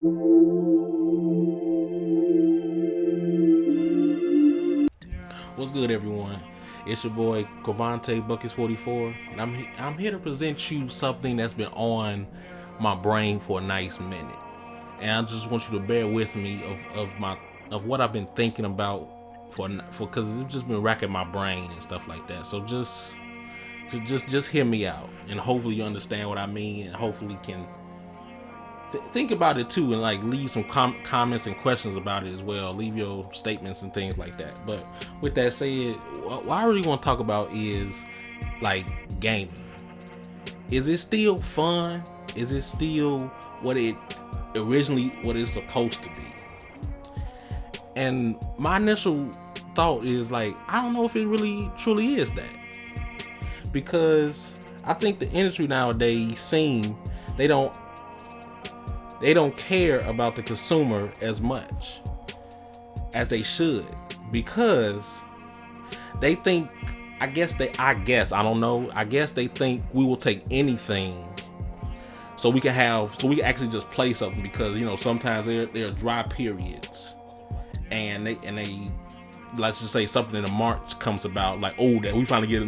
What's good, everyone? It's your boy Cavante Buckets 44, and I'm here to present you something that's been on my brain for a nice minute, and I just want you to bear with me of what I've been thinking about for because it's just been racking my brain and stuff like that. So just hear me out, and hopefully you understand what I mean, and hopefully can think about it too, and like leave some comments and questions about it as well. Leave your statements and things like that. But with that said, what I really want to talk about is like gaming. Is it still fun? Is it still what it's supposed to be? And my initial thought is like, I don't know if it really truly is that, because I think the industry nowadays they don't care about the consumer as much as they should, because they think, I guess I don't know, I guess they think we will take anything so we can actually just play something, because sometimes there are dry periods, and they let's just say something in the March comes about, like, oh, that we finally get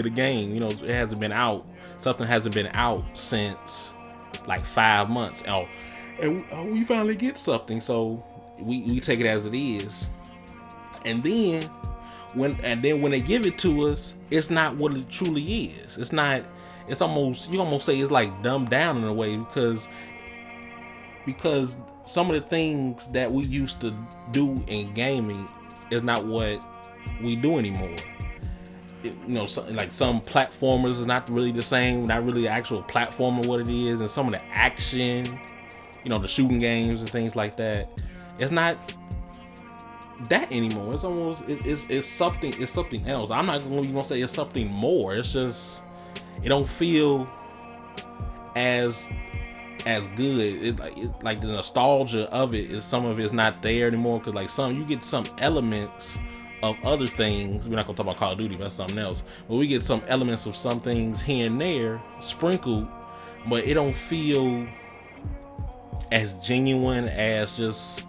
a game, it hasn't been out, something hasn't been out since like 5 months. And we finally get something, so we take it as it is. And then when they give it to us, it's not what it truly is. It's not. It's almost, you almost say it's like dumbed down in a way, because some of the things that we used to do in gaming is not what we do anymore. Like some platformers is not really the same, not really the actual platformer what it is, and some of the action, the shooting games and things like that, it's not that anymore. It's almost it's something else. I'm not gonna say it's something more. It's just, it don't feel as good. It like the nostalgia of it is, some of it's not there anymore, because like you get some elements of other things. We're not gonna talk about Call of Duty, that's something else, but we get some elements of some things here and there sprinkled, but it don't feel as genuine, as just,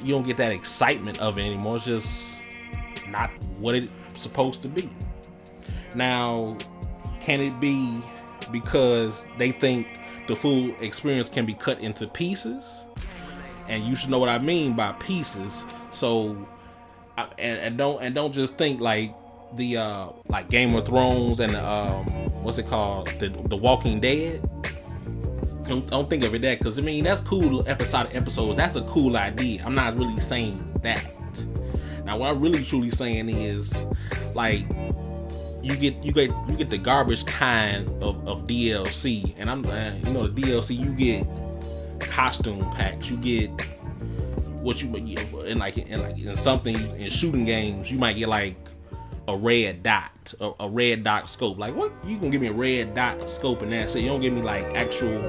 you don't get that excitement of it anymore. It's just not what it's supposed to be. Now, can it be because they think the full experience can be cut into pieces? And you should know what I mean by pieces. So and don't just think like the like Game of Thrones and what's it called, the Walking Dead. Don't think of it that, because I mean, that's cool, episodes, that's a cool idea. I'm not really saying that. Now what I'm really truly saying is, like, you get the garbage kind of DLC, and the DLC, you get costume packs, you get what you in something in shooting games, you might get like a red dot scope. Like, what, you gonna give me a red dot scope and that's it? You don't give me like actual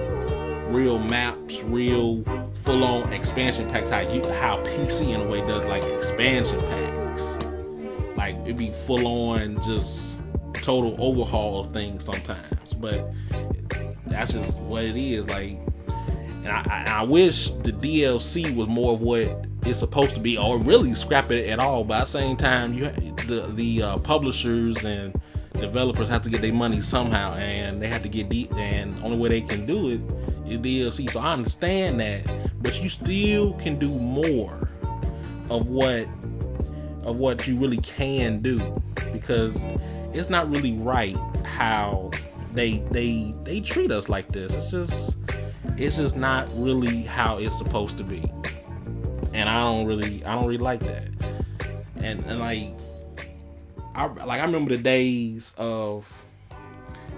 real maps, real full-on expansion packs, how PC in a way does, like, expansion packs. Like, it'd be full-on, just total overhaul of things sometimes, but that's just what it is. Like, and I wish the DLC was more of what it's supposed to be, or really scrap it at all. But at the same time, the publishers and developers have to get their money somehow, and they have to get deep, and the only way they can do it is DLC. So I understand that, but you still can do more of what you really can do, because it's not really right how they treat us like this. It's just not really how it's supposed to be, and I don't really like that. And like I remember the days of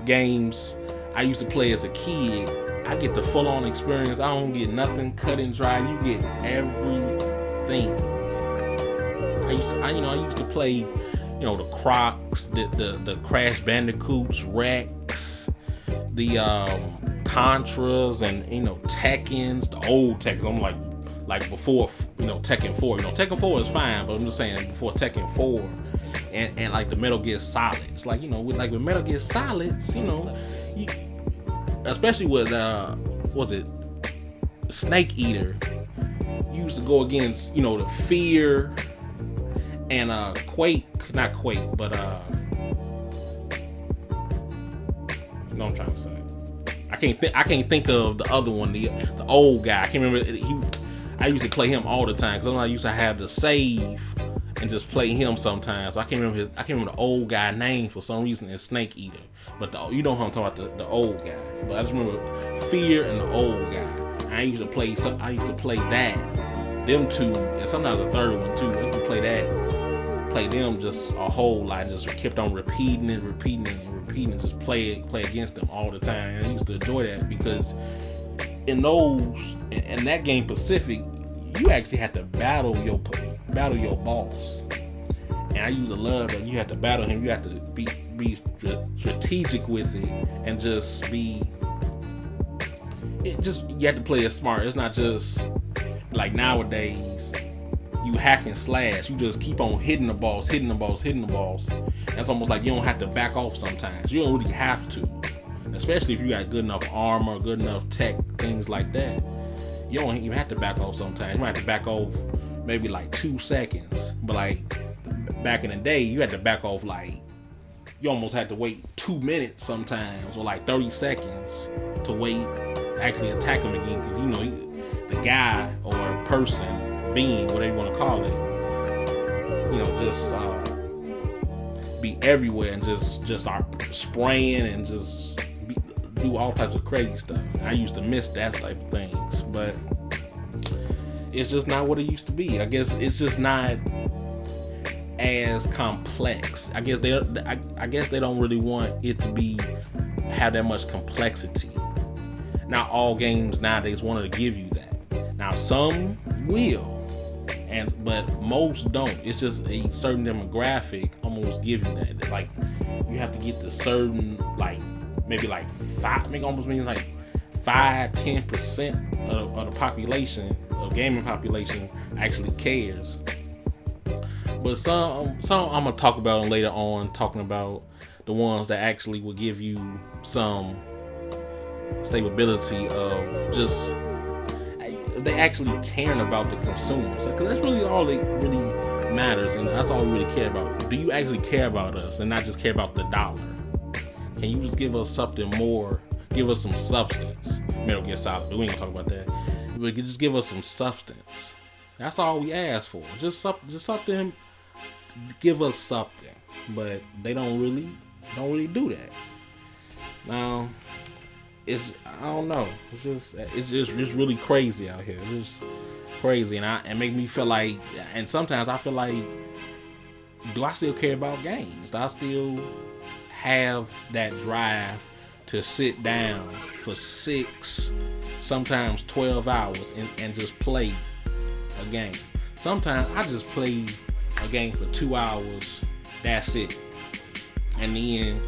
games I used to play as a kid. I get the full-on experience. I don't get nothing cut and dry. You get everything. I used to play, the Crocs, the Crash Bandicoots, Rex, the Contras, and Tekkens, the old Tekkens. I'm like before Tekken 4. Tekken 4 is fine, but I'm just saying before Tekken 4, and like the Metal Gear Solids. Like, with Metal Gear Solids, especially with Snake Eater, you used to go against, the Fear and Quake, not Quake, but you know what I'm trying to say. I can't think of the other one, the old guy. I can't remember. I used to play him all the time because I used to have to save and just play him sometimes. I can't remember the old guy name for some reason in Snake Eater. But you know who I'm talking about, the old guy. But I just remember Fear and the old guy. I used to play that, them two, and sometimes a third one too. I used to play them just a whole lot. Just kept on repeating and just play against them all the time. And I used to enjoy that because in that game Pacific, you actually had to battle your boss. And I used to love that you had to battle him. You had to be strategic with it and you had to play it smart. It's not just like nowadays you hack and slash. You just keep on hitting the boss. It's almost like you don't have to back off sometimes. You don't really have to. Especially if you got good enough armor, good enough tech, things like that. You don't even have to back off sometimes. You might have to back off maybe like 2 seconds. But like back in the day, you had to back off you almost had to wait 2 minutes sometimes, or like 30 seconds to wait, actually attack him again. Because the guy or person, being, whatever you want to call it, just be everywhere and just start spraying and just do all types of crazy stuff. I used to miss that type of things, but it's just not what it used to be. I guess it's just not as complex. I guess they don't really want it to have that much complexity. Not all games nowadays want to give you that. Now some will, but most don't. It's just a certain demographic almost give you that. Like you have to get to certain maybe 5, almost means 5-10% of the population, of gaming population, actually cares. But some I'm gonna talk about later on, talking about the ones that actually will give you some stability of just they actually caring about the consumers, because that's really all that really matters, and that's all we really care about. Do you actually care about us and not just care about the dollar? Can you just give us something more? Give us some substance. Metal Gear Solid, we ain't gonna talk about that. But just give us some substance. That's all we ask for. Just something. Give us something. But they don't really do that. Now, I don't know. It's really crazy out here. It's just crazy, and make me feel like. And sometimes I feel like, do I still care about games? Do I still have that drive to sit down for 6, sometimes 12 hours and just play a game? Sometimes I just play a game for 2 hours, that's it. And then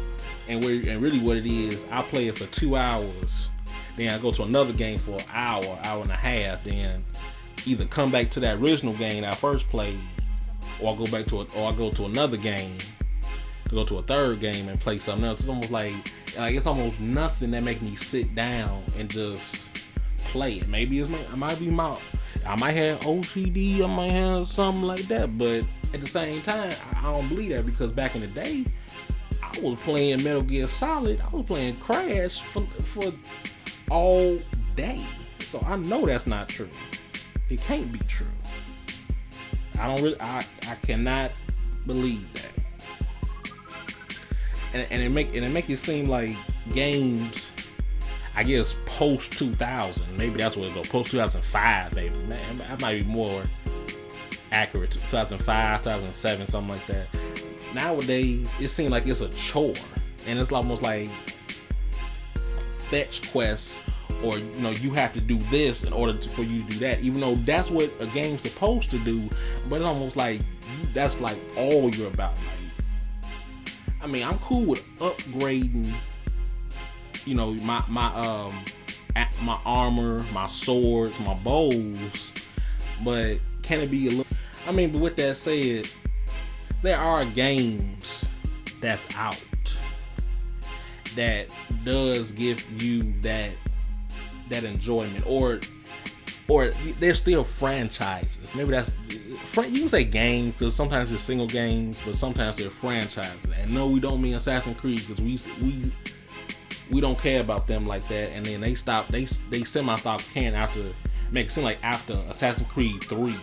and really what it is, I play it for 2 hours, then I go to another game for an hour and a half, then either come back to that original game I first played, or I go to another game, to go to a third game and play something else. It's almost like it's almost nothing that make me sit down and just play it. Maybe I might have OCD, I might have something like that, but at the same time, I don't believe that, because back in the day, I was playing Metal Gear Solid, I was playing Crash for all day. So I know that's not true. It can't be true. I cannot believe that. And it make it seem like games, I guess post 2000, maybe that's what it goes, post 2005, maybe. Man, that might be more accurate. 2005, 2007, something like that. Nowadays, it seems like it's a chore, and it's almost like fetch quests, or you have to do this in order for you to do that, even though that's what a game's supposed to do. But it's almost like that's like all you're about. I mean, I'm cool with upgrading, my armor, my swords, my bows, but can it be a little? I mean, but with that said, there are games that's out that does give you that enjoyment, or or they're still franchises. Maybe that's, you can say games because sometimes they're single games, but sometimes they're franchises. And no, we don't mean Assassin's Creed because we don't care about them like that. And then they semi-stopped caring after, make it seem like after Assassin's Creed 3.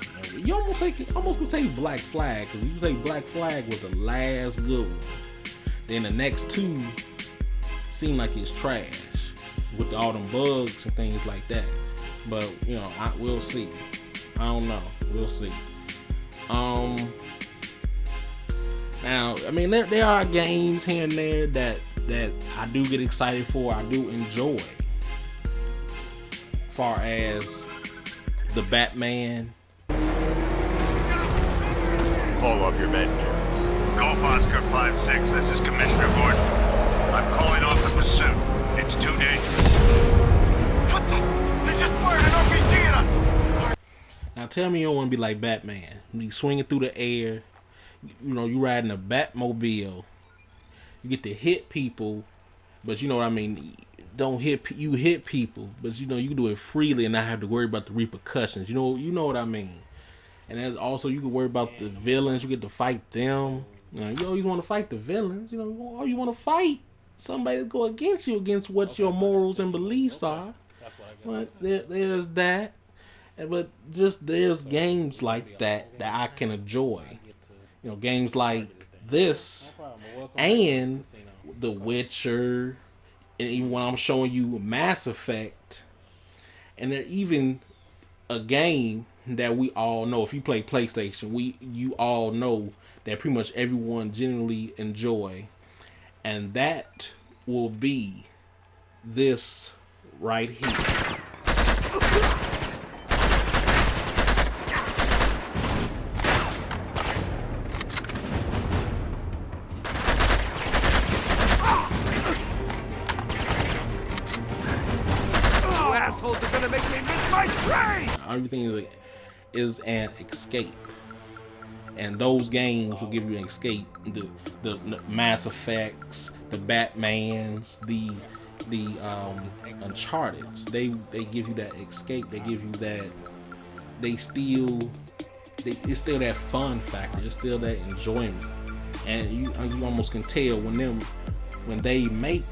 You almost could say Black Flag, because you say Black Flag was the last good one. Then the next two seem like it's trash with all them bugs and things like that. But you know, we'll see. I don't know. We'll see. Now, I mean, there are games here and there that I do get excited for. I do enjoy. Far as the Batman. Call off your men. Golf Oscar 5-6, this is Commissioner Gordon. I'm calling off the pursuit. It's too dangerous. What the? They just fired an RPG at us! Now tell me you don't want to be like Batman. You swinging through the air. You know, you riding a Batmobile. You get to hit people, but you know what I mean? You hit people, but you know, you can do it freely and not have to worry about the repercussions. You know what I mean? And then also you can worry about the villains. You get to fight them. You know, you always want to fight the villains. You know, or you want to fight somebody to go against you, against what your morals and beliefs are. But there's that. But just there's games like that I can enjoy. You know, games like this and The Witcher, and even when I'm showing you Mass Effect, and there even a game that we all know, if you play PlayStation, you all know that pretty much everyone generally enjoy, and that will be this right here. Assholes are gonna make me miss my train! Everything is an escape, and those games will give you an escape. The Mass Effects, the Batmans, the Uncharted's, they give you that escape. They give you that. It's still that fun factor. It's still that enjoyment, and you almost can tell when they make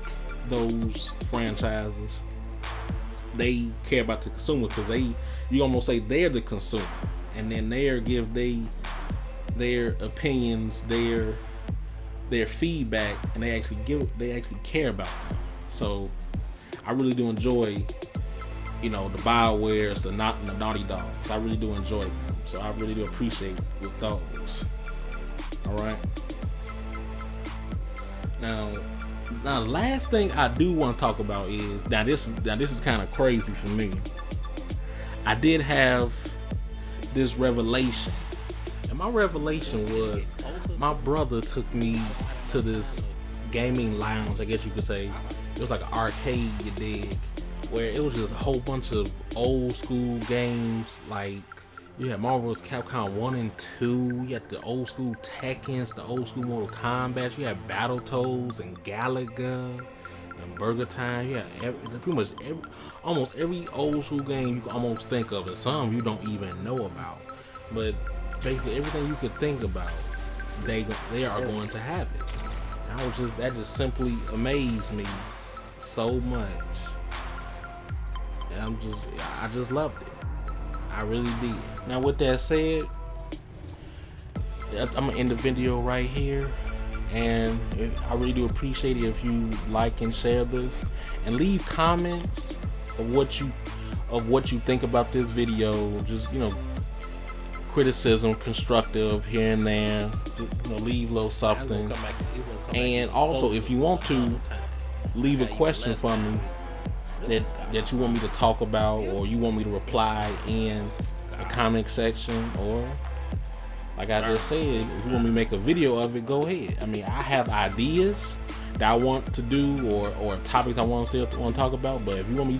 those franchises. They care about the consumer because you almost say they're the consumer, and then they give their opinions, their feedback, and they actually care about them. So I really do enjoy, you know, the BioWares, the Naughty Dogs. I really do enjoy them. So I really do appreciate with those. All right. Now, the last thing I do want to talk about is this is kind of crazy for me. I did have this revelation, and my revelation was my brother took me to this gaming lounge, I guess you could say. It was like an arcade, you dig, where it was just a whole bunch of old school games. Like you had Marvel vs. Capcom 1 and 2, you had the old school Tekkens, the old school Mortal Kombat, you had Battletoads and Galaga and Burger Time. You had almost every old school game you can almost think of, and some you don't even know about. But basically everything you could think about, they are going to have it. That just simply amazed me so much. And I just loved it. I really did. Now with that said, I'm gonna end the video right here, and I really do appreciate it if you like and share this, and leave comments of what you think about this video. Just, you know, criticism, constructive here and there. You know, leave a little something. And also, if you want to leave a question for me that you want me to talk about, or you want me to reply in the comment section, or like I just said, if you want me to make a video of it, go ahead. I mean, I have ideas that I want to do, or topics I want to talk about, but if you want me